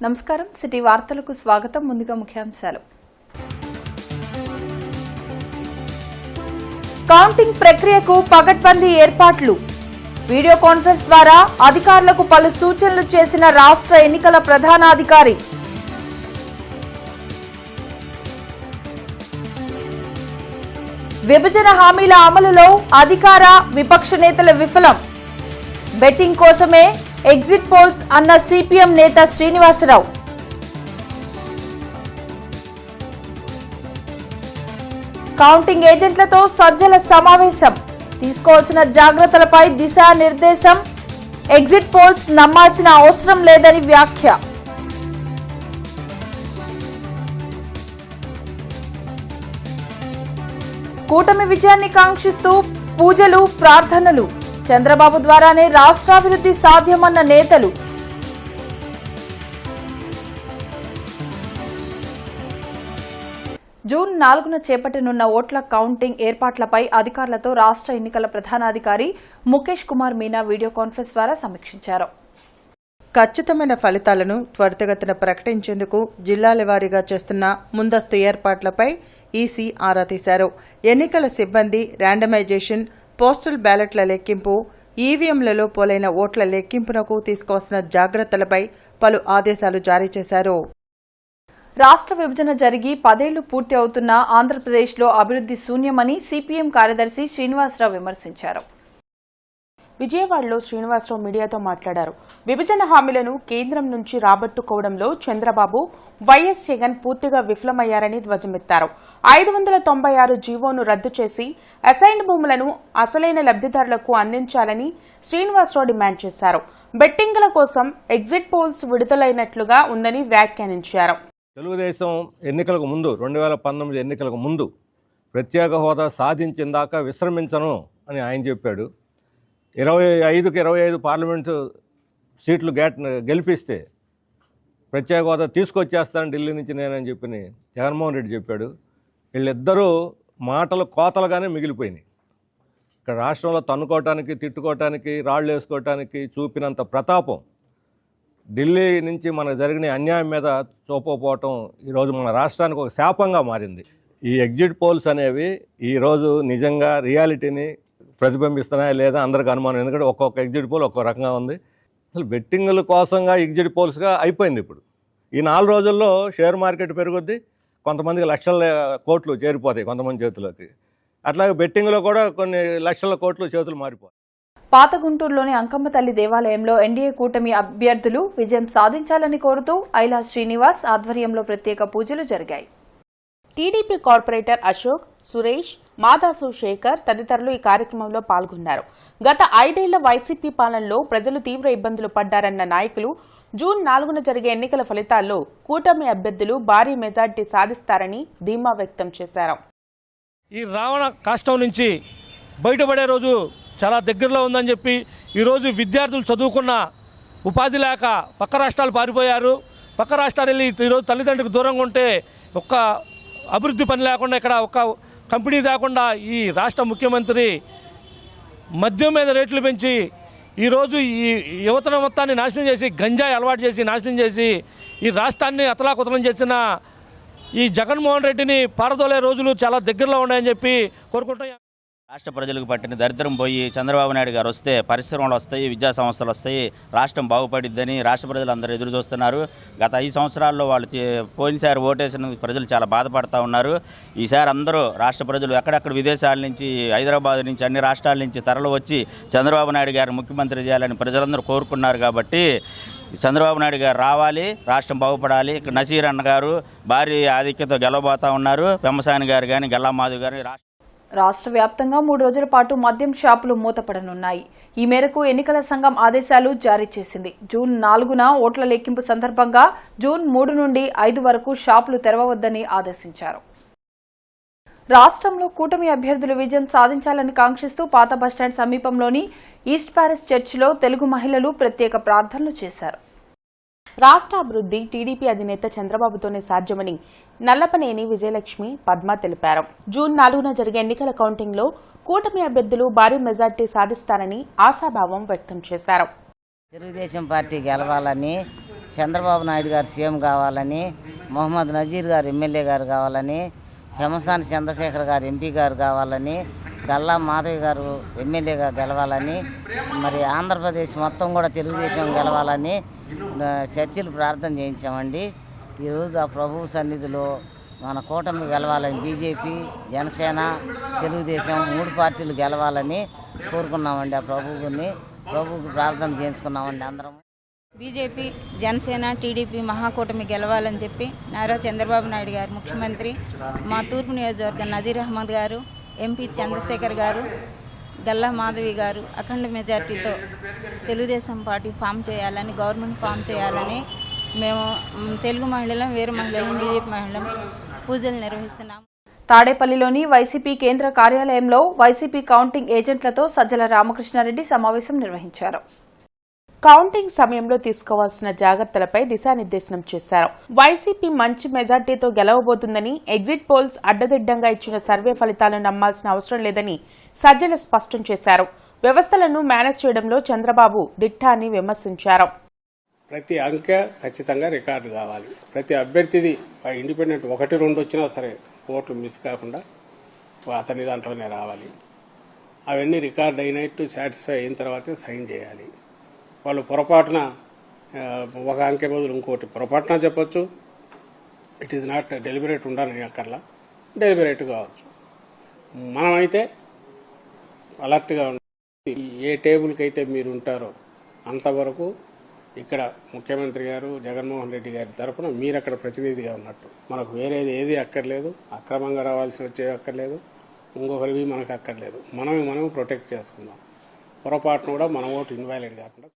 నమస్కారం సిటీ వార్తలకు స్వాగతం. ముందుగా ముఖ్యాంశాలు. కౌంటింగ్ ప్రక్రియకు పగడ్బందీ ఏర్పాట్లు. వీడియో కాన్ఫరెన్స్ ద్వారా అధికారులకు పలు సూచనలు చేసిన రాష్ట్ర ఎన్నికల ప్రధానాధికారి. విభజన హామీల అమలులో అధికార విపక్ష నేతల విఫలం. బెట్టింగ్ కోసమే ఎగ్జిట్ పోల్స్ అన్న సిపిఎం నేత శ్రీనివాసరావు. కౌంటింగ్ ఏజెంట్లతో సజ్జల సమావేశం. తీసుకోవాల్సిన జాగ్రత్తలపై దిశానిర్దేశం. ఎగ్జిట్ పోల్స్ నమ్మాల్సిన అవసరం లేదని వ్యాఖ్య. కూటమి విజయాన్ని కాంక్షిస్తూ పూజలు, ప్రార్థనలు. చంద్రబాబు ద్వారానే రాష్ట్రాభివృద్ధి సాధ్యమన్న నేతలు. జూన్ 4న చేపట్టనున్న ఓట్ల కౌంటింగ్ ఏర్పాట్లపై అధికారులతో రాష్ట్ర ఎన్నికల ప్రధానాధికారి ముఖేష్ కుమార్ మీనా వీడియో కాన్ఫరెన్స్ ద్వారా సమీక్షించారు. ఖచ్చితమైన ఫలితాలను త్వరితగతిన ప్రకటించేందుకు జిల్లాల వారీగా చేస్తున్న ముందస్తు ఏర్పాట్లపై ఈసీ ఆరా తీశారు. ఎన్నికల సిబ్బంది ర్యాండమైజేషన్, పోస్టల్ బ్యాలెట్ల లెక్కింపు, ఈవీఎంలలో పోలైన ఓట్ల లెక్కింపునకు తీసుకోవాల్సిన జాగ్రత్తలపై పలు ఆదేశాలు జారీ చేశారు. రాష్ట్ర విభజన జరిగి 10 ఏళ్లు పూర్తి అవుతున్న ఆంధ్రప్రదేశ్లో అభివృద్ధి శూన్యమని సిపిఎం కార్యదర్శి శ్రీనివాసరావు విమర్శించారు. విజయవాడలో శ్రీనివాసరావు మీడియాతో మాట్లాడారు. విభజన హామీలను కేంద్రం నుంచి రాబట్టుకోవడంలో చంద్రబాబు, వైఎస్ జగన్ పూర్తిగా విఫలమయ్యారని ధ్వజమెత్తారు. 596 జీవోను రద్దు చేసి అసైన్డ్ భూములను అసలైన లబ్దిదారులకు అందించాలని శ్రీనివాసరావు డిమాండ్ చేశారు. బెట్టింగుల కోసం ఎగ్జిట్ పోల్స్ విడుదలైనట్లుగా ఉందని వ్యాఖ్యానించారు. తెలుగుదేశం ఎన్నికలకు ముందు 2019 ఎన్నికలకు ముందు ప్రత్యేక హోదా సాధించిందాకా విశ్రమించను అని ఆయన చెప్పాడు. 25కి 25 పార్లమెంటు సీట్లు గెలిపిస్తే ప్రత్యేక హోదా తీసుకొచ్చేస్తాను ఢిల్లీ నుంచి నేనని చెప్పి జగన్మోహన్ రెడ్డి చెప్పాడు. వీళ్ళిద్దరూ మాటలు కోతలుగానే మిగిలిపోయినాయి. ఇక్కడ రాష్ట్రంలో తన్నుకోవటానికి, తిట్టుకోవటానికి, రాళ్ళు వేసుకోవటానికి చూపినంత ప్రతాపం ఢిల్లీ నుంచి మనకు జరిగిన అన్యాయం మీద చూపకపోవటం ఈరోజు మన రాష్ట్రానికి ఒక శాపంగా మారింది. ఈ ఎగ్జిట్ పోల్స్ అనేవి ఈరోజు నిజంగా రియాలిటీని ప్రతిబింబిస్తున్నాయా లేదా అందరికి అనుమానం. ఎందుకంటే ఒక్కొక్క ఎగ్జిట్ పోల్ ఒక్కో రకంగా ఉంది. అసలు బెట్టింగుల కోసంగా ఎగ్జిట్ పోల్స్గా అయిపోయింది. ఇప్పుడు ఈ 4 రోజుల్లో షేర్ మార్కెట్ పెరుగుద్ది, కొంతమందికి లక్షల కోట్లు చేరిపోతాయి కొంతమంది చేతులకి. అట్లాగే బెట్టింగ్లో కూడా కొన్ని లక్షల కోట్లు చేతులు మారిపోతాయి. పాత గుంటూరులోని అంకమ్మ తల్లి దేవాలయంలో ఎన్డీఏ కూటమి అభ్యర్థులు విజయం సాధించాలని కోరుతూ ఐలా శ్రీనివాస్ ఆధ్వర్యంలో ప్రత్యేక పూజలు జరిగాయి. టీడీపీ కార్పొరేటర్ అశోక్, సురేష్, మాదాసు శేఖర్ తదితరులు ఈ కార్యక్రమంలో పాల్గొన్నారు. గత 5 ఏళ్ల వైసీపీ పాలనలో ప్రజలు తీవ్ర ఇబ్బందులు పడ్డారన్న నాయకులు జూన్ 4న జరిగే ఎన్నికల ఫలితాల్లో కూటమి అభ్యర్థులు భారీ మెజార్టీ సాధిస్తారని ధీమా వ్యక్తం చేశారు. ఈ రావణ కష్టం నుంచి బయటపడే రోజు చాలా దగ్గరలో ఉందని చెప్పి ఈరోజు విద్యార్థులు చదువుకున్న ఉపాధి లేక పక్క రాష్ట్రాలు పారిపోయారు. పక్క రాష్ట్రాలు వెళ్ళి ఈరోజు తల్లిదండ్రులకు దూరంగా ఉంటే ఒక్క అభివృద్ధి పని లేకుండా, ఇక్కడ ఒక్క కంపెనీ లేకుండా ఈ రాష్ట్ర ముఖ్యమంత్రి మద్యం మీద రేట్లు పెంచి ఈరోజు ఈ యువతను మొత్తాన్ని నాశనం చేసి, గంజాయి అలవాటు చేసి నాశనం చేసి ఈ రాష్ట్రాన్ని అతలాకుతలం చేసిన ఈ జగన్మోహన్ రెడ్డిని పారదోలే రోజులు చాలా దగ్గరలో ఉన్నాయని చెప్పి కోరుకుంటున్నాం. రాష్ట్ర ప్రజలకు పట్టిన దరిద్రం పోయి చంద్రబాబు నాయుడు గారు వస్తే పరిశ్రమలు వస్తాయి, విద్యా సంస్థలు వస్తాయి, రాష్ట్రం బాగుపడిద్దని రాష్ట్ర ప్రజలందరూ ఎదురు చూస్తున్నారు. గత 5 సంవత్సరాల్లో వాళ్ళు పోయినసారి ఓటేసిన ప్రజలు చాలా బాధపడుతూ ఉన్నారు. ఈసారి అందరూ రాష్ట్ర ప్రజలు ఎక్కడెక్కడ విదేశాల నుంచి, హైదరాబాద్ నుంచి, అన్ని రాష్ట్రాల నుంచి తరలి వచ్చి చంద్రబాబు నాయుడు గారు ముఖ్యమంత్రి చేయాలని ప్రజలందరూ కోరుకున్నారు. కాబట్టి చంద్రబాబు నాయుడు గారు రావాలి, రాష్ట్రం బాగుపడాలి. ఇక్కడ నసీర్ అన్న గారు భారీ ఆధిక్యతతో గెలవబోతూ ఉన్నారు. పెమ్మసాని గారు కానీ, గల్లామాధవ్ గారు. రాష్ట్ర వ్యాప్తంగా 3 రోజుల పాటు మద్యం షాపులు మూతపడనున్నాయి. ఈ మేరకు ఎన్నికల సంఘం ఆదేశాలు జారీ చేసింది. జూన్ 4న ఓట్ల లెక్కింపు సందర్భంగా జూన్ 3 నుండి 5 వరకు షాపులు తెరవవద్దని ఆదేశించారు. రాష్ట్రంలో కూటమి అభ్యర్థులు విజయం సాధించాలని కాంక్షిస్తూ పాత బస్టాండ్ సమీపంలోని ఈస్ట్ ప్యారిస్ చర్చిలో తెలుగు మహిళలు ప్రత్యేక ప్రార్థనలు చేశారు. రాష్ట్ర అభివృద్ధి టీడీపీ అధినేత చంద్రబాబుతోనే సాధ్యమని నల్లపనేని విజయలక్ష్మి, పద్మ తెలిపారు. జూన్ 4న జరిగే ఎన్నికల కౌంటింగ్లో కూటమి అభ్యర్థులు భారీ మెజార్టీ సాధిస్తారని ఆశాభావం వ్యక్తం చేశారు. తెలుగుదేశం పార్టీ గెలవాలని చంద్రబాబు నాయుడు గారు సీఎం కావాలని, మొహమ్మద్ నజీర్ గారు ఎమ్మెల్యే గారు కావాలని, పెమసాని చంద్రశేఖర్ గారు ఎంపీ గారు కావాలని, గల్లా మాధవి గారు ఎమ్మెల్యేగా గెలవాలని, మరి ఆంధ్రప్రదేశ్ మొత్తం కూడా తెలుగుదేశం గెలవాలని చర్చిలు ప్రార్థన చేయించామండి. ఈరోజు ఆ ప్రభువు సన్నిధిలో మన కూటమి గెలవాలని, బీజేపీ, జనసేన, తెలుగుదేశం 3 పార్టీలు గెలవాలని కోరుకున్నామండి. ఆ ప్రభువుకి ప్రార్థన చేసుకున్నామండి అందరం. బీజేపీ, జనసేన, టీడీపీ మహాకూటమి గెలవాలని చెప్పి నారా చంద్రబాబు నాయుడు గారు ముఖ్యమంత్రి, మా తూర్పు నియోజకవర్గం నజీర్ అహ్మద్ గారు, ఎంపీ చంద్రశేఖర్ గారు, గల్లా మాధవి గారు అఖండ మెజార్టీతో తెలుగుదేశం పార్టీ ఫామ్ చేయాలని, గవర్నమెంట్ ఫామ్ చేయాలని మేము తెలుగు మహిళలం, వీర మహిళలం, బీజేపీ మహిళలం పూజలు నిర్వహిస్తున్నాము. తాడేపల్లిలోని వైసీపీ కేంద్ర కార్యాలయంలో వైసీపీ కౌంటింగ్ ఏజెంట్లతో సజ్జల రామకృష్ణారెడ్డి సమావేశం నిర్వహించారు. కౌంటింగ్ సమయంలో తీసుకోవాల్సిన జాగ్రత్తలపై దిశానిర్దేశనం చేశారు. వైసీపీ మంచి మెజార్టీతో గెలవబోతుందని, ఎగ్జిట్ పోల్స్ అడ్డదిడ్డంగా ఇచ్చిన సర్వే ఫలితాలను నమ్మాల్సిన అవసరం లేదని సజ్జల స్పష్టం చేశారు. వ్యవస్థలను మేనేజ్ చేయడంలో చంద్రబాబు దిట్ట అని విమర్శించారు. ప్రతి అంకె ఖచ్చితంగా రికార్డు కావాలి. ప్రతి అభ్యర్థిది ఇండిపెండెంట్ 1-2 వచ్చినా సరే ఓట్లు మిస్ కాకుండా అతని దాంట్లోనే రావాలి. అవన్నీ రికార్డ్ అయినట్టు సాటిస్ఫై అయిన తర్వాతే సైన్ చేయాలి. వాళ్ళు పొరపాటున ఒక అంకె బదులు ఇంకోటి పొరపాటున చెప్పొచ్చు. ఇట్ ఈజ్ నాట్ డెలిబరేట్ ఉండాలని అక్కర్లా, డెలిబరేట్ కావచ్చు. మనమైతే అలర్ట్గా ఉండాలి. ఏ టేబుల్కి అయితే మీరు ఉంటారో అంతవరకు ఇక్కడ ముఖ్యమంత్రి గారు జగన్మోహన్ రెడ్డి గారి తరఫున మీరు అక్కడ ప్రతినిధిగా ఉన్నట్టు. మనకు వేరేది ఏది అక్కర్లేదు, అక్రమంగా రావాల్సి వచ్చే అక్కర్లేదు, ఇంకొకరివి మనకు అక్కర్లేదు. మనం ప్రొటెక్ట్ చేసుకుందాం. పొరపాటును కూడా మన ఓటు ఇన్వాలిడ్ కాకుండా.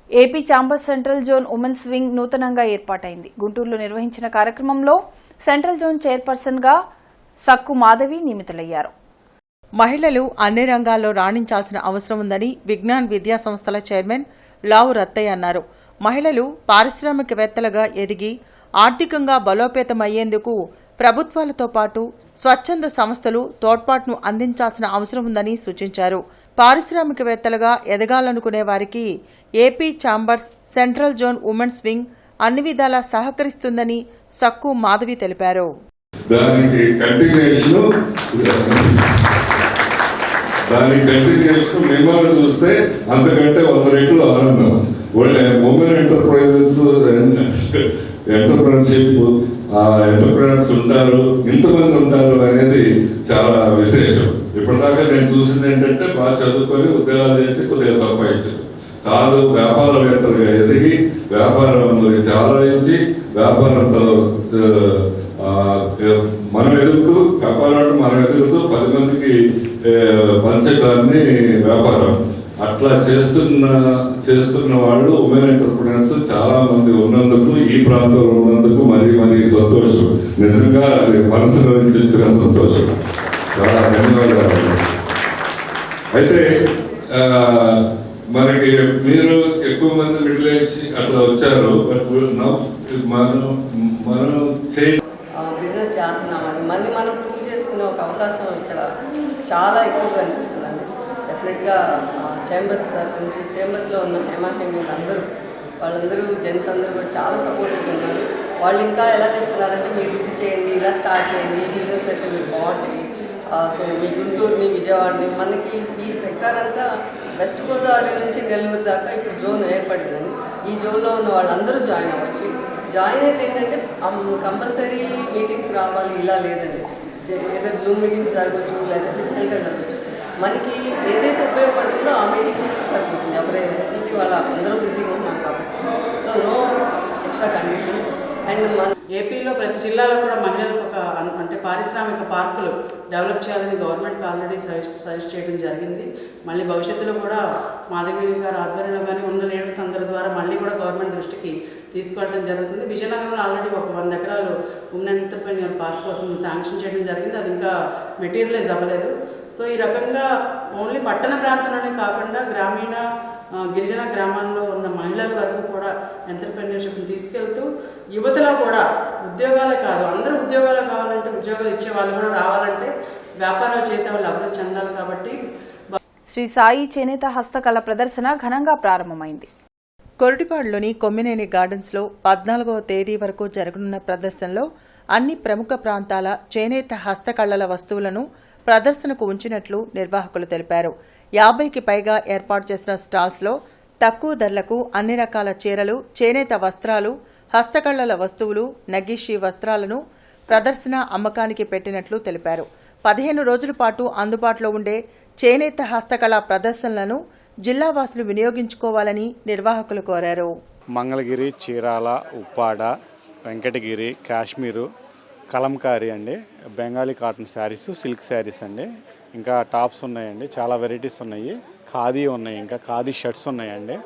AP chamber central zone women's wing నూతనంగా ఏర్పాటైంది. గుంటూరులో నిర్వహించిన కార్యక్రమంలో సెంట్రల్ జోన్ చైర్పర్సన్ గా సక్కు మాధవి నియమితులయ్యారు. మహిళలు అన్ని రంగాల్లో రాణించాల్సిన అవసరం ఉందని విజ్ఞాన్ విద్యా సంస్థల చైర్మన్ లావు రత్తయ్య అన్నారు. మహిళలు పారిశ్రామికవేత్తలుగా ఎదిగి ఆర్థికంగా బలోపేతమయ్యేందుకు ప్రభుత్వాలతో పాటు స్వచ్ఛంద సంస్థలు తోడ్పాటును అందించాల్సిన అవసరం ఉందని సూచించారు. పారిశ్రామికవేత్తలుగా ఎదగాలనుకునే వారికి AP chambers central zone women's wing అన్ని విధాలా సహకరిస్తుందని సక్కు మాధవి తెలిపారు. దానికి కంటిన్యూషన్ మిమ్మల్ని చూస్తే అంతకంటే 100 రెట్లు ఆనందం. ఉమెన్ ఎంటర్ప్రైజెస్, ఎంటర్ప్రెన్యూర్షిప్, ఎంటర్ప్రెనర్స్ ఉంటారు, ఇంతమంది ఉంటారు అనేది చాలా విశేషం. ఇప్పటిదాకా నేను చూసింది ఏంటంటే బాగా చదువుకొని ఉద్యోగాలు చేసి కొద్దిగా సంపాదించారు కాదు, వ్యాపారవేత్తలుగా ఎదిగి వ్యాపారం గురించి ఆలోచించి వ్యాపారంతో మనం ఎదుగుతూ వ్యాపారాలు మనం ఎదుగుతూ 10 మందికి పంచడాన్ని వ్యాపారం అట్లా చేస్తున్న వాళ్ళు ఉమెన్ ఎంటర్ప్రెనర్స్ చాలా మంది ఉన్నందుకు, ఈ ప్రాంతంలో ఉన్నందుకు మరీ సంతోషం. నిజంగా అది మనసులో నుంచి వచ్చిన సంతోషం. చాలా ధన్యవాదాలు. అయితే మనకి మీరు ఎక్కువ మంది మిడిల్ ఏజ్ అట్లా వచ్చారు. బట్ మనం బిజినెస్ చేస్తున్నామని మనం ప్రూవ్ చేసుకునే ఒక అవకాశం ఇక్కడ చాలా ఎక్కువగా అనిపిస్తుందండి. డెఫినెట్గా చేంబర్స్ తరఫు నుంచి, చేంబర్స్లో ఉన్న హేమాహేమీలు వాళ్ళందరూ జెంట్స్ అందరూ కూడా చాలా సపోర్టివ్గా ఉన్నారు. వాళ్ళు ఇంకా ఎలా చెప్తున్నారంటే మీరు ఇది చేయండి, ఇలా స్టార్ట్ చేయండి, ఈ బిజినెస్ అయితే మీకు బాగుంటాయి. సో మీ గుంటూరుని, విజయవాడని, మనకి ఈ సెక్టార్ అంతా వెస్ట్ గోదావరి నుంచి నెల్లూరు దాకా ఇప్పుడు జోన్ ఏర్పడిందని. ఈ జోన్లో ఉన్న వాళ్ళందరూ జాయిన్ అవ్వచ్చు. జాయిన్ అయితే ఏంటంటే కంపల్సరీ మీటింగ్స్ రావాలి ఇలా లేదండి. ఏదో జూమ్ మీటింగ్స్ జరగవచ్చు, లేదా ఫిజికల్గా జరగవచ్చు. మనకి ఏదైతే ఉపయోగపడుతుందో ఆ మీటింగ్ వస్తే సరిపోతుంది. ఎవరైనా ఎందుకంటే వాళ్ళ అందరూ బిజీగా ఉన్నాం కాబట్టి. So no extra conditions. And ఏపీలో ప్రతి జిల్లాలో కూడా మహిళలకు అంటే పారిశ్రామిక పార్కులు డెవలప్ చేయాలని గవర్నమెంట్కి ఆల్రెడీ సజెస్ట్ చేయడం జరిగింది. మళ్ళీ భవిష్యత్తులో కూడా మాధవి గారి ఆధ్వర్యంలో కానీ ఉన్న లీడర్స్ అందరి ద్వారా మళ్ళీ కూడా గవర్నమెంట్ దృష్టికి తీసుకెళ్ళడం జరుగుతుంది. విజయనగరంలో ఆల్రెడీ ఒక 100 ఎకరాలు ఉమెన్ ఎంటర్ప్రెన్యూర్ పార్క్ కోసం శాంక్షన్ చేయడం జరిగింది. అది ఇంకా మెటీరియలైజ్ అవ్వలేదు. సో ఈ రకంగా ఓన్లీ పట్టణ ప్రాంతంలోనే కాకుండా గ్రామీణ, గిరిజన గ్రామాల్లో ఉన్న మహిళల వరకు కూడా ఎంటర్ప్రెన్యూర్షిప్ని తీసుకెళ్తూ యువతలో కూడా ఉద్యోగాలే కాదు, అందరూ ఉద్యోగాలు కావాలంటే, ఉద్యోగాలు ఇచ్చే వాళ్ళు కూడా రావాలంటే వ్యాపారాలు చేసే వాళ్ళు అభివృద్ధి చెందాలి. కాబట్టి శ్రీ సాయి చేనేత హస్తకళ ప్రదర్శన ఘనంగా ప్రారంభమైంది. కొరటిపాడులోని కొమ్మినేని గార్డెన్స్లో 14వ తేదీ వరకు జరగనున్న ప్రదర్శనలో అన్ని ప్రముఖ ప్రాంతాల చేనేత హస్తకళల వస్తువులను ప్రదర్శనకు ఉంచినట్లు నిర్వాహకులు తెలిపారు. 50కి పైగా ఏర్పాటు చేసిన స్టాల్స్లో తక్కువ ధరలకు అన్ని రకాల చీరలు, చేనేత వస్త్రాలు, హస్తకళల వస్తువులు, నగిషీ వస్త్రాలను ప్రదర్శన అమ్మకానికి పెట్టినట్లు తెలిపారు. 15 రోజుల పాటు అందుబాటులో ఉండే చేనేత హస్తకళ ప్రదర్శనలను జిల్లావాసులు వినియోగించుకోవాలని నిర్వాహకులు కోరారు. మంగళగిరి, చీరాల, ఉప్పాడ, వెంకటగిరి, కాశ్మీరు, కలంకారీ అండి, బెంగాలీ కాటన్ శారీస్, సిల్క్ శారీస్ అండి, ఇంకా టాప్స్ ఉన్నాయండి, చాలా వెరైటీస్ ఉన్నాయి, ఖాదీ ఉన్నాయి, ఇంకా ఖాదీ షర్ట్స్ ఉన్నాయండి.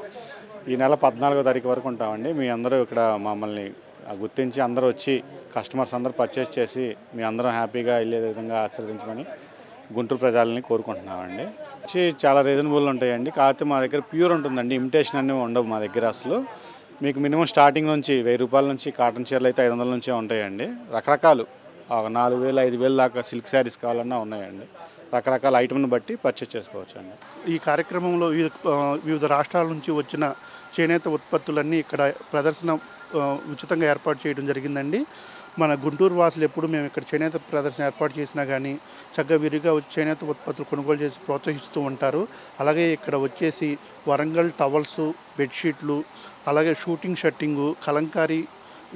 ఈ నెల 14వ తారీఖు వరకు ఉంటామండి. మీ అందరూ ఇక్కడ మమ్మల్ని గుర్తించి అందరూ వచ్చి కస్టమర్స్ అందరూ పర్చేస్ చేసి మీ అందరం హ్యాపీగా వెళ్ళే విధంగా ఆశీర్వదించమని గుంటూరు ప్రజలని కోరుకుంటున్నామండి. చాలా రీజనబుల్ ఉంటాయండి. కాకపోతే మా దగ్గర ప్యూర్ ఉంటుందండి, ఇమిటేషన్ అన్నీ ఉండవు మా దగ్గర. అసలు మీకు మినిమం స్టార్టింగ్ నుంచి 1000 రూపాయల నుంచి కాటన్ చీరలు అయితే 500 నుంచే ఉంటాయండి. రకరకాలు 4000, 5000 దాకా సిల్క్ శారీస్ కావాలన్నా ఉన్నాయండి. రకరకాల ఐటమ్ని బట్టి పర్చేస్ చేసుకోవచ్చు అండి. ఈ కార్యక్రమంలో వివిధ రాష్ట్రాల నుంచి వచ్చిన చేనేత ఉత్పత్తులన్నీ ఇక్కడ ప్రదర్శన ఉచితంగా ఏర్పాటు చేయడం జరిగిందండి. మన గుంటూరు వాసులు ఎప్పుడు మేము ఇక్కడ చేనేత ప్రదర్శన ఏర్పాటు చేసినా కానీ చక్కగా విరిగా చేనేత ఉత్పత్తులు కొనుగోలు చేసి ప్రోత్సహిస్తూ ఉంటారు. అలాగే ఇక్కడ వచ్చేసి వరంగల్ టవల్సు, బెడ్షీట్లు, అలాగే షూటింగ్ షర్టింగు, కలంకారీ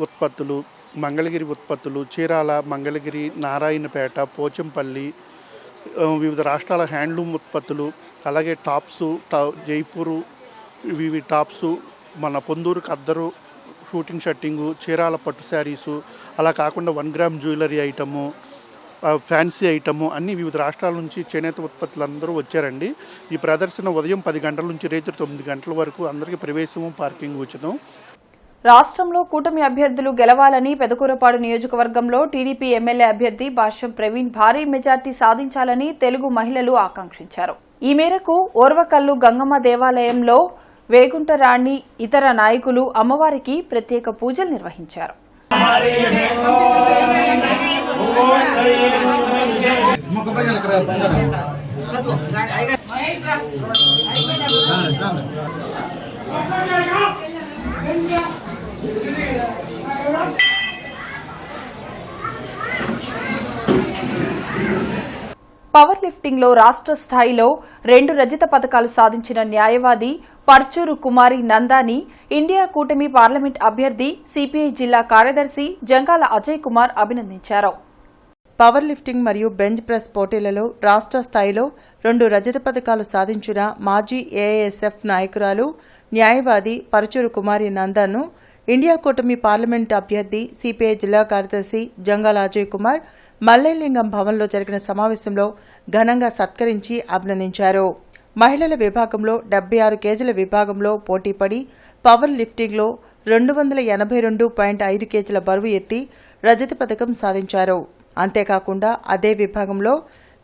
ఉత్పత్తులు, మంగళగిరి ఉత్పత్తులు, చీరాల, మంగళగిరి, నారాయణపేట, పోచంపల్లి, వివిధ రాష్ట్రాల హ్యాండ్లూమ్ ఉత్పత్తులు, అలాగే టాప్సు, జైపూరు ఇవి టాప్సు, మన పొందూరు ఖద్దరు షూటింగ్ షర్టింగు, చీరాల పట్టు శారీసు, అలా కాకుండా 1 gram jewellery item, fancy item అన్నీ వివిధ రాష్ట్రాల నుంచి చేనేత ఉత్పత్తులు అందరూ వచ్చారండి. ఈ ప్రదర్శన ఉదయం 10 గంటల నుంచి రాత్రి 9 గంటల వరకు అందరికీ ప్రవేశము, పార్కింగ్ ఉచితం. రాష్ట్రంలో కూటమి అభ్యర్థులు గెలవాలని పెదకూరపాడు నియోజకవర్గంలో టీడీపీ ఎమ్మెల్యే అభ్యర్థి భాష్యం ప్రవీణ్ భారీ మెజార్టీ సాధించాలని తెలుగు మహిళలు ఆకాంక్షించారు. ఈ మేరకు ఓర్వకల్లు గంగమ్మ దేవాలయంలో వేగుంటరాణి ఇతర నాయకులు అమ్మవారికి ప్రత్యేక పూజలు నిర్వహించారు. పవర్ లిఫ్టింగ్ లో రాష్ట్ర స్థాయిలో 2 రజత పతకాలు సాధించిన న్యాయవాది పర్చూరు కుమారి నందాని ఇండియా కూటమి పార్లమెంట్ అభ్యర్థి సిపిఐ జిల్లా కార్యదర్శి జంగాల అజయ్ కుమార్ అభినందించారు. పవర్ లిఫ్టింగ్ మరియు బెంచ్ ప్రెస్ పోటీలలో రాష్ట్ర స్థాయిలో 2 రజత పతకాలు సాధించిన మాజీ ఏఐఎస్ఎఫ్ నాయకురాలు న్యాయవాది పరచూరు కుమారి నందాను ఇండియా కూటమి పార్లమెంట్ అభ్యర్థి సిపిఐ జిల్లా కార్యదర్శి జంగాల అజయ్ కుమార్ మల్లేలింగం భవన్లో జరిగిన సమావేశంలో ఘనంగా సత్కరించి అభినందించారు. మహిళల విభాగంలో 76 కేజీల విభాగంలో పోటీపడి పవర్ లిఫ్టింగ్లో 282.5 కేజీల బరువు ఎత్తి రజత పథకం సాధించారు. అంతేకాకుండా అదే విభాగంలో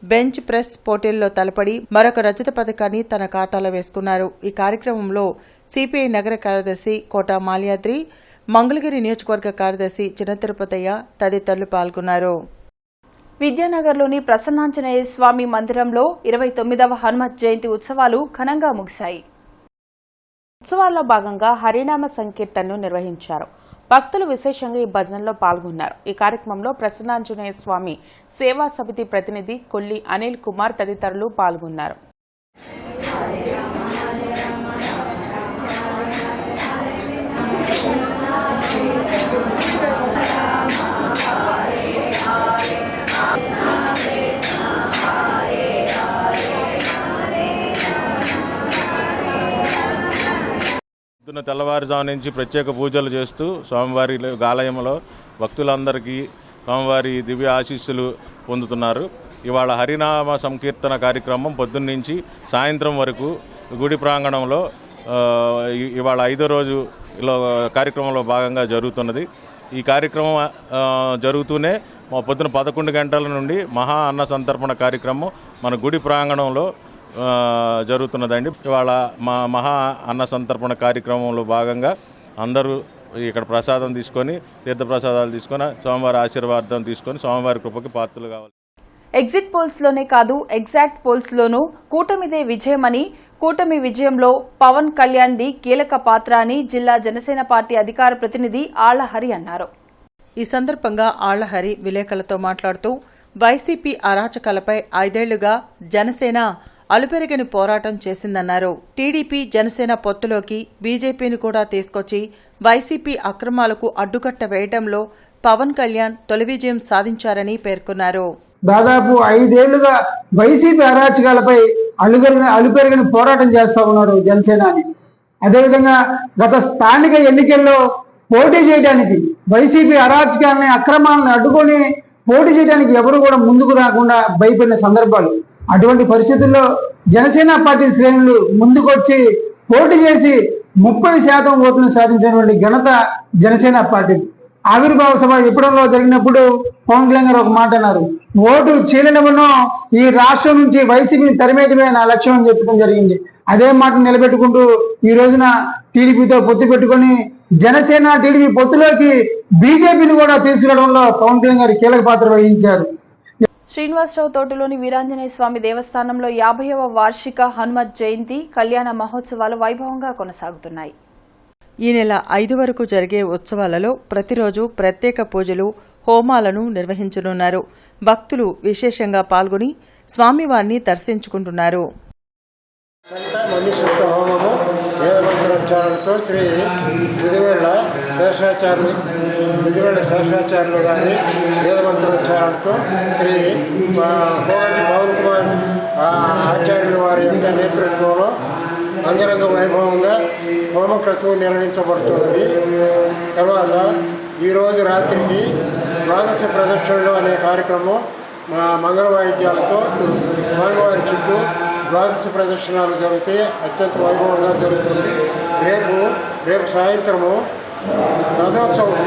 బెంచ్ ప్రెస్ పోటీల్లో తలపడి మరొక రజత పథకాన్ని తన ఖాతాలో వేసుకున్నారు. ఈ కార్యక్రమంలో సిపిఐ నగర కార్యదర్శి కోట మాల్యాద్రి, మంగళగిరి నియోజకవర్గ కార్యదర్శి చిన్న తిరుపతయ్య తదితరులు పాల్గొన్నారు. విద్యానగర్లోని ప్రసన్నాంజనేయ స్వామి మందిరంలో 29వ హనుమత్ జయంతి ఉత్సవాలు ఘనంగా ముగిశాయి. ఉత్సవాల్లో భాగంగా హరినామ సంకీర్తనను నిర్వహించారు. భక్తులు విశేషంగా ఈ భజనలో పాల్గొన్నారు. ఈ కార్యక్రమంలో ప్రసన్నాంజనేయ స్వామి సేవా సమితి ప్రతినిధి కొల్లి అనిల్ కుమార్ తదితరులు పాల్గొన్నారు. పొద్దున్న తెల్లవారుజాము నుంచి ప్రత్యేక పూజలు చేస్తూ స్వామివారి ఆలయంలో భక్తులందరికీ స్వామివారి దివ్య ఆశీస్సులు పొందుతున్నారు. ఇవాళ హరినామ సంకీర్తన కార్యక్రమం పొద్దున్నుంచి సాయంత్రం వరకు గుడి ప్రాంగణంలో ఇవాళ 5వ రోజు కార్యక్రమంలో భాగంగా జరుగుతున్నది. ఈ కార్యక్రమం జరుగుతూనే పొద్దున 11 గంటల నుండి మహా అన్న సంతర్పణ కార్యక్రమం మన గుడి ప్రాంగణంలో జరుగుతున్నదండి. ఇవాళ మా మహా అన్న సంతర్పణ కార్యక్రమంలో భాగంగా అందరూ ఇక్కడ ప్రసాదం తీసుకొని తీర్థప్రసాదాలు తీసుకొని స్వామివారి ఆశీర్వాదం తీసుకొని స్వామివారి కృపకి పాత్రలు కావాలి. ఎగ్జిట్ పోల్స్లోనే కాదు ఎగ్జాక్ట్ పోల్స్లోనూ కూటమిదే విజయమని కూటమి విజయంలో పవన్ కళ్యాణ్ది కీలక పాత్ర అని జిల్లా జనసేన పార్టీ అధికార ప్రతినిధి ఆళ్లహరి అన్నారు. ఈ సందర్భంగా ఆళ్లహరి విలేకరులతో మాట్లాడుతూ వైసీపీ అరాచకాలపై 5 ఏళ్లుగా జనసేన అలుపెరగని పోరాటం చేసిందన్నారు. టీడీపీ జనసేన పొత్తులోకి బీజేపీని కూడా తీసుకొచ్చి వైసీపీ అక్రమాలకు అడ్డుకట్ట వేయడంలో పవన్ కళ్యాణ్ తొలి విజయం సాధించారని పేర్కొన్నారు. దాదాపు 5 ఏళ్లుగా వైసీపీ అరాచకాలపై అలుపెరగని పోరాటం చేస్తా ఉన్నారు జనసేనాని. అదేవిధంగా గత స్థానిక ఎన్నికల్లో పోటీ చేయడానికి వైసీపీ అరాచకాలని అక్రమాలను అడ్డుకొని పోటీ చేయడానికి ఎవరు కూడా ముందుకు రాకుండా భయపడిన సందర్భాలు. అటువంటి పరిస్థితుల్లో జనసేన పార్టీ శ్రేణులు ముందుకొచ్చి పోటీ చేసి 30% ఓట్లను సాధించినటువంటి ఘనత జనసేన పార్టీ. ఆవిర్భావ సభ ఇప్పటిలో జరిగినప్పుడు పవన్ కళ్యాణ్ గారు ఒక మాట అన్నారు, ఓటు చీలనివ్వను, ఈ రాష్ట్రం నుంచి వైసీపీని తరిమేయడమే నా లక్ష్యం అని చెప్పడం జరిగింది. అదే మాటను నిలబెట్టుకుంటూ ఈ రోజున టీడీపీతో పొత్తు పెట్టుకుని జనసేన టీడీపీ పొత్తులోకి బీజేపీని కూడా తీసుకురావడంలో పవన్ కళ్యాణ్ గారు కీలక పాత్ర వహించారు. శ్రీనివాసరావు తోటలోని వీరాంజనేయ స్వామి దేవస్థానంలో 50వ వార్షిక హనుమత్ జయంతి కళ్యాణ మహోత్సవాలు వైభవంగా కొనసాగుతున్నాయి. ఈ నెల 5 వరకు జరిగే ఉత్సవాలలో ప్రతిరోజు ప్రత్యేక పూజలు, హోమాలను నిర్వహించనున్నారు. భక్తులు విశేషంగా పాల్గొని స్వామివారిని దర్శించుకుంటున్నారు. హోమము వేదమంత్రోచ్చారణతో శ్రీ విధివేళ్ల శేషాచార్యులు గారి వేదమంత్రోచ్చారణతో శ్రీ కోగంటి పవన్ కుమార్ ఆచార్యుల వారి యొక్క నేతృత్వంలో అంగరంగ వైభవంగా హోమక్రతువు నిర్వహించబడుతున్నది. తర్వాత ఈరోజు రాత్రికి ద్వాదశ ప్రదక్షిణలు అనే కార్యక్రమం మంగళ వాయిద్యాలతో స్వామివారి చుట్టూ ద్వాదశ ప్రదక్షిణాలు జరిగితే అత్యంత వైభవంగా జరుగుతుంది. రేపు సాయంత్రము రథోత్సవం,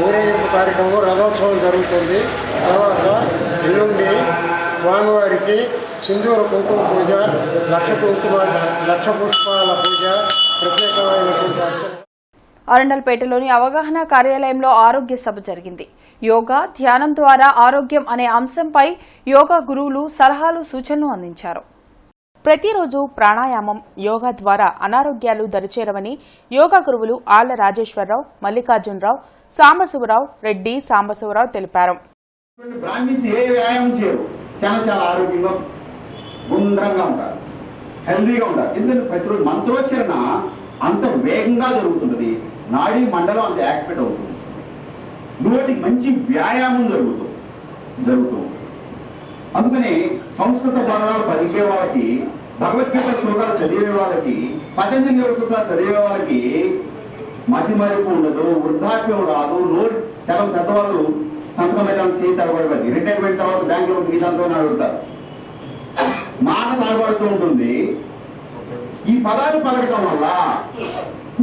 ఊరేగింపు కార్యక్రమం, రథోత్సవం జరుగుతుంది. తర్వాత ఎల్లుండి స్వామివారికి సింధూర కుంకుమ పూజ, లక్ష పుష్పాల పూజ, ప్రత్యేకమైనటువంటి అర్చన. అరండల్పేటలోని అవగాహన కార్యాలయంలో ఆరోగ్య సభ జరిగింది. యోగా, ధ్యానం ద్వారా ఆరోగ్యం అనే అంశంపై యోగా గురువులు సలహాలు, సూచనలు అందించారు. ప్రతిరోజు ప్రాణాయామం, యోగా ద్వారా అనారోగ్యాలు దరిచేరవని యోగా గురువులు ఆళ్ల రాజేశ్వరరావు, మల్లికార్జునరావు, సాంబశివరావు రెడ్డి, సాంబశివరావు తెలిపారు. బ్రాహ్మిన్స్ ఏ వ్యాయామం చేయరు, చాలా ఆరోగ్యంగా గుండ్రంగా ఉంటారు, హెల్దీగా ఉంటారు. ఎందుకంటే ప్రతిరోజు మంత్రోచ్చరణ అంత వేగంగా జరుగుతున్నది, నాడీ మండలం అంత యాక్టివేట్ అవుతుంది, నోటికి మంచి వ్యాయామం జరుగుతుంది. అందుకని సంస్కృత పదాలు పలికే వాళ్ళకి, భగవద్గీత శ్లోకాలు చదివే వాళ్ళకి, పతంజలి యోగ సూత్రాలు చదివే వాళ్ళకి మతి మరుపు ఉండదు, వృద్ధాప్యం రాదు. నోరు చాలా పెద్దవాళ్ళు సంతకం చేయి తడబడి రిటైర్మెంట్ తర్వాత బ్యాంకులో మీ సంతకం అడుగుతారు, మాట తడబడుతూ ఉంటుంది. ఈ పదాలు పలకడం వల్ల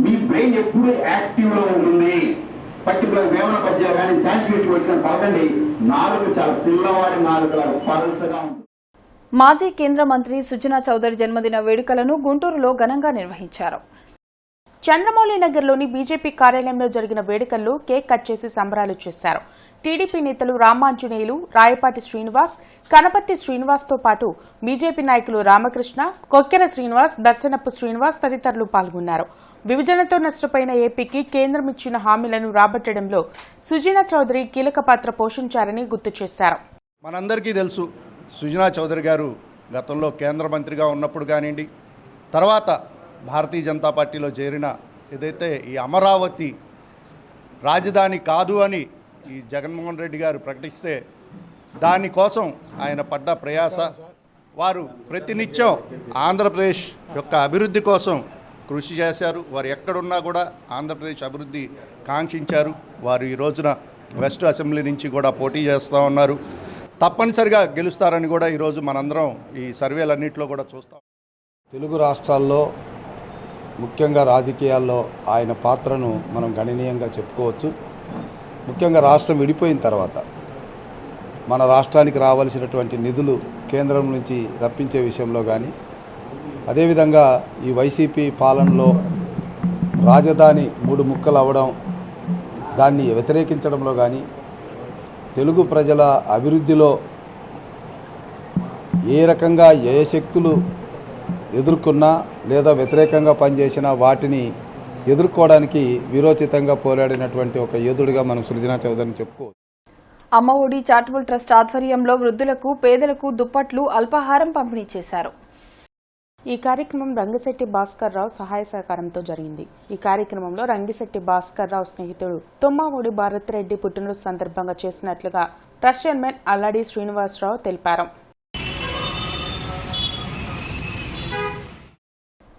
మీ బ్రెయిన్ ఎప్పుడు యాక్టివ్ లో ఉంటుంది. పర్టికులర్ వేమన పద్యాలు కానీ సాంస్క్రిట్ వచ్చిన పలకండి, నాలుగు చాలా పిల్లవాడి నాలుగు పరసగా ఉంటుంది. మాజీ కేంద్ర మంత్రి సుజనా చౌదరి జన్మదిన వేడుకలను గుంటూరులో ఘనంగా నిర్వహించారు. చంద్రమౌళి నగర్లోని బీజేపీ కార్యాలయంలో జరిగిన వేడుకల్లో కేక్ కట్ చేసి సంబరాలు చేశారు. టీడీపీ నేతలు రామాంజనేయులు, రాయపాటి శ్రీనివాస్, కనపర్తి శ్రీనివాస్తో పాటు బీజేపీ నాయకులు రామకృష్ణ, కొక్కెర శ్రీనివాస్, దర్శనపు శ్రీనివాస్ తదితరులు పాల్గొన్నారు. విభజనతో నష్టపోయిన ఏపీకి కేంద్రం ఇచ్చిన హామీలను రాబట్టడంలో సుజనా చౌదరి కీలక పాత్ర పోషించారని గుర్తు చేశారు. మనందరికీ తెలుసు, సుజనా చౌదరి గారు గతంలో కేంద్ర మంత్రిగా ఉన్నప్పుడు కానివ్వండి, తర్వాత భారతీయ జనతా పార్టీలో చేరిన ఏదైతే ఈ అమరావతి రాజధాని కాదు అని ఈ జగన్మోహన్ రెడ్డి గారు ప్రకటిస్తే దానికోసం ఆయన పడ్డ ప్రయాస, వారు ప్రతినిత్యం ఆంధ్రప్రదేశ్ యొక్క అభివృద్ధి కోసం కృషి చేశారు. వారు ఎక్కడున్నా కూడా ఆంధ్రప్రదేశ్ అభివృద్ధి కాంక్షించారు. వారు ఈ రోజున వెస్ట్ అసెంబ్లీ నుంచి కూడా పోటీ చేస్తూ ఉన్నారు. తప్పనిసరిగా గెలుస్తారని కూడా ఈరోజు మనందరం ఈ సర్వేలన్నింటిలో కూడా చూస్తాం. తెలుగు రాష్ట్రాల్లో ముఖ్యంగా రాజకీయాల్లో ఆయన పాత్రను మనం గణనీయంగా చెప్పుకోవచ్చు. ముఖ్యంగా రాష్ట్రం విడిపోయిన తర్వాత మన రాష్ట్రానికి రావాల్సినటువంటి నిధులు కేంద్రం నుంచి రప్పించే విషయంలో కానీ, అదేవిధంగా ఈ వైసీపీ పాలనలో రాజధాని 3 ముక్కలు అవ్వడం, దాన్ని వ్యతిరేకించడంలో కానీ, తెలుగు ప్రజల అభివృద్ధిలో ఏ రకంగా ఏ శక్తులు ఎదుర్కొన్నా లేదా వ్యతిరేకంగా పనిచేసిన వాటిని ఎదుర్కోవడానికి వీరోచితంగా పోరాడినటువంటి ఒక యోధుడిగా మనం సృజనా చౌదరిని చెప్పుకోవచ్చు. అమ్మ ఒడి చారిటబుల్ ట్రస్ట్ ఆధ్వర్యంలో వృద్ధులకు పేదలకు దుప్పట్లు అల్పాహారం పంపిణీ చేశారు. ఈ కార్యక్రమం రంగిశెట్టి భాస్కర్ రావు సహాయ సహకారంతో జరిగింది. ఈ కార్యక్రమంలో రంగిశెట్టి భాస్కర్ రావు స్నేహితుడు తుమ్మమూడి భారత్ రెడ్డి పుట్టినరోజు సందర్భంగా చేసినట్లుగా ట్రస్ట్ చైర్మన్ అల్లాడి శ్రీనివాసరావు తెలిపారు.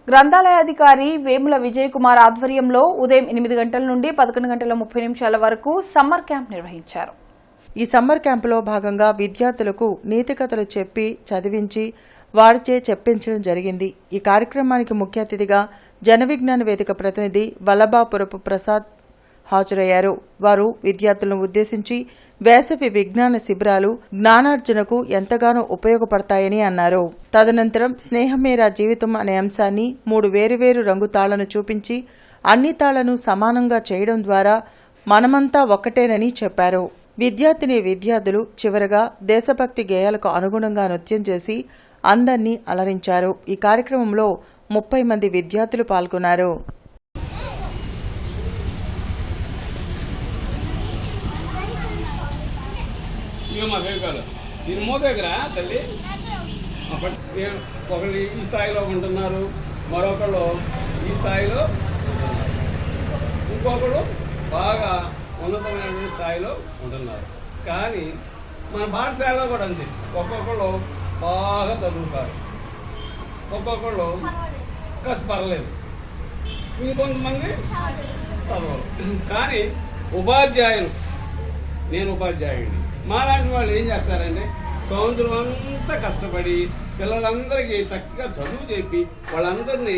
గ్రంథాలయాధికారి వేముల విజయ్ కుమార్ ఆధ్వర్యంలో ఉదయం 8 గంటల నుండి 11:30 వరకు సమ్మర్ క్యాంప్ నిర్వహించారు. ఈ సమ్మర్ క్యాంపులో భాగంగా విద్యార్థులకు నీతి కథలు చెప్పి చదివించి వారిచే చెప్పించడం జరిగింది. ఈ కార్యక్రమానికి ముఖ్య అతిథిగా జన విజ్ఞాన వేదిక ప్రతినిధి వల్లభాపురపు ప్రసాద్ హాజరయ్యారు. వారు విద్యార్థులను ఉద్దేశించి వేసవి విజ్ఞాన శిబిరాలు జ్ఞానార్జనకు ఎంతగానో ఉపయోగపడతాయని అన్నారు. తదనంతరం స్నేహమేరా జీవితం అనే అంశాన్ని 3 వేరువేరు రంగు తాళ్లను చూపించి అన్ని తాళ్లను సమానంగా చేయడం ద్వారా మనమంతా ఒక్కటేనని చెప్పారు. విద్యార్థులు చివరగా దేశభక్తి గేయాలకు అనుగుణంగా నృత్యం చేసి అందర్నీ అలరించారు. ఈ కార్యక్రమంలో 30 మంది విద్యార్థులు పాల్గొన్నారు. ఒకరు ఈ స్థాయిలో ఉంటున్నారు, మరొకరు ఈ స్థాయిలో, ఇంకొకరు బాగా ఉన్నతమైన స్థాయిలో ఉంటున్నారు. కానీ మన పాఠశాలలో కూడా అంతే, ఒక్కొక్కరు బాగా చదువుతారు, ఒక్కొక్కరు కాస్త పర్లేదు, ఇంకొంతమంది చదవరు. కానీ ఉపాధ్యాయులు, నేను ఉపాధ్యాయుడిని, మాలాంటి వాళ్ళు ఏం చేస్తారంటే సంవత్సరం అంతా కష్టపడి పిల్లలందరికీ చక్కగా చదువు చెప్పి వాళ్ళందరినీ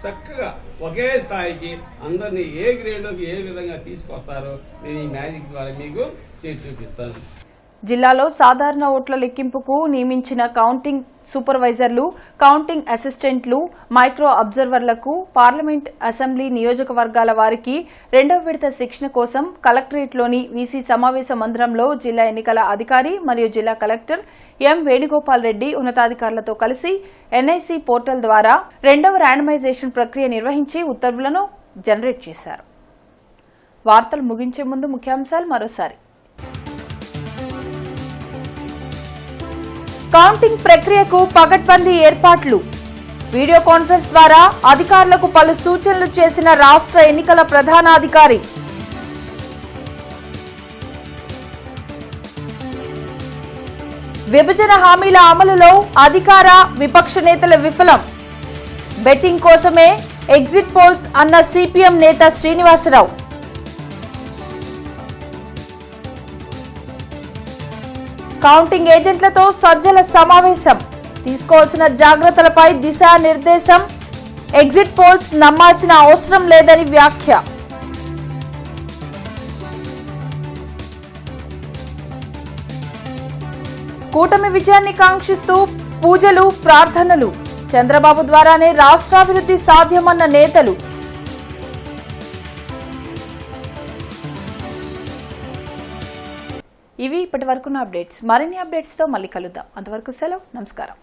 చక్కగా ఒకే స్థాయికి అందరినీ ఏ గ్రేడ్లోకి ఏ విధంగా తీసుకొస్తారో నేను ఈ మ్యాజిక్ ద్వారా మీకు చేసి చూపిస్తాను. జిల్లాలో సాధారణ ఓట్ల లెక్కింపుకు నియమించిన కౌంటింగ్ సూపర్వైజర్లు, కౌంటింగ్ అసిస్టెంట్లు, మైక్రో అబ్జర్వర్లకు పార్లమెంట్, అసెంబ్లీ నియోజకవర్గాల వారికి 2వ విడత శిక్షణ కోసం కలెక్టరేట్లోని వీసీ సమావేశ మందిరంలో జిల్లా ఎన్నికల అధికారి మరియు జిల్లా కలెక్టర్ ఎం వేణుగోపాల్ రెడ్డి ఉన్నతాధికారులతో కలిసి ఎన్ఐసి పోర్టల్ ద్వారా 2వ ర్యాండమైజేషన్ ప్రక్రియ నిర్వహించి ఉత్తర్వులను జనరేట్ చేశారు. వార్తలు ముగించే ముందు ముఖ్యాంశాలు మరోసారి. కౌంటింగ్ ప్రక్రియకు పగడ్బందీ ఏర్పాట్లు. వీడియో కాన్ఫరెన్స్ ద్వారా అధికారులకు పలు సూచనలు చేసిన రాష్ట్ర ఎన్నికల ప్రధానాధికారి. విభజన హామీల అమలులో అధికార విపక్ష నేతల విఫలం. బెట్టింగ్ కోసమే ఎగ్జిట్ పోల్స్ అన్న సిపిఎం నేత శ్రీనివాసరావు. కౌంటింగ్ ఏజెంట్లతో సజ్జల సమావేశం. తీసుకోవాల్సిన జాగ్రత్తలపై దిశానిర్దేశం. ఎగ్జిట్ పోల్స్ నమ్మాల్సిన అవసరం లేదని వ్యాఖ్య. కూటమి విజయాన్ని కాంక్షిస్తూ పూజలు, ప్రార్థనలు. చంద్రబాబు ద్వారానే రాష్ట్రాభివృద్ధి సాధ్యమన్న నేతలు. ఇవి ఇప్పటి వరకున్న అప్డేట్స్. మరిన్ని అప్డేట్స్తో మళ్ళీ కలుద్దాం. అంతవరకు సెలవు. నమస్కారం.